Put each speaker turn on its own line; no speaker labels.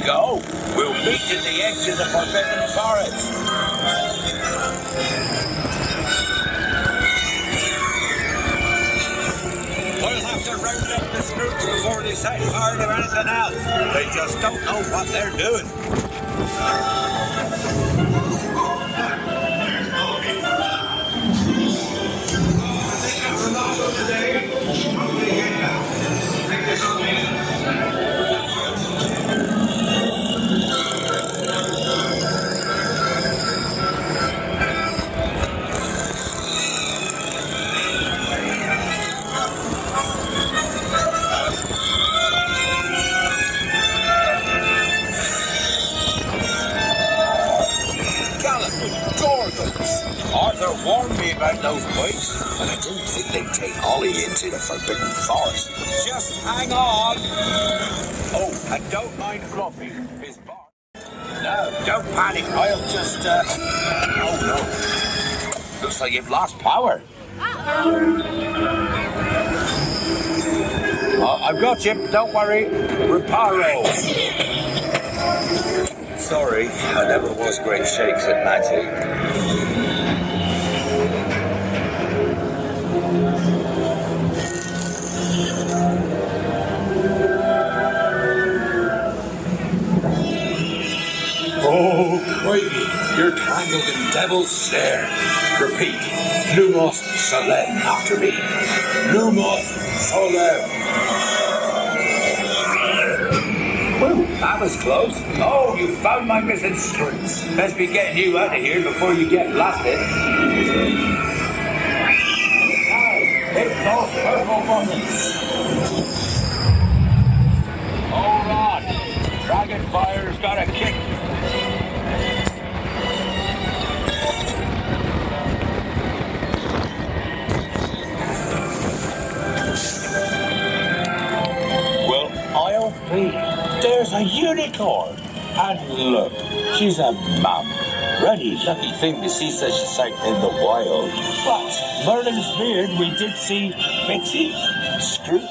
go. We'll meet at the edge of the Forbidden Forest. We'll have to round up the Scrooge before they set fire to anything else. They just don't know what they're doing. Arthur warned me about those bikes, but I didn't think they'd take Ollie into the Forbidden Forest. Just hang on. Oh, and don't mind Fluffy, his bar. No, don't panic. I'll just, oh no. Looks like you've lost power. I've got you, don't worry. Reparo. Sorry, I never was great shakes at magic. Oh, crikey, you're tangled in Devil's Snare. Repeat, Lumos Solem after me. Lumos Solem. Whew, that was close. Oh, you found my missing skirts. Best be getting you out of here before you get blasted. Now, hit those purple buttons. Hold on. Dragonfire's got a kick. Well, I'll be. There's a unicorn. And look, she's a mum. Really lucky thing to see such a sight in the wild. But Merlin's beard, we did see Bitsy, Scrooge,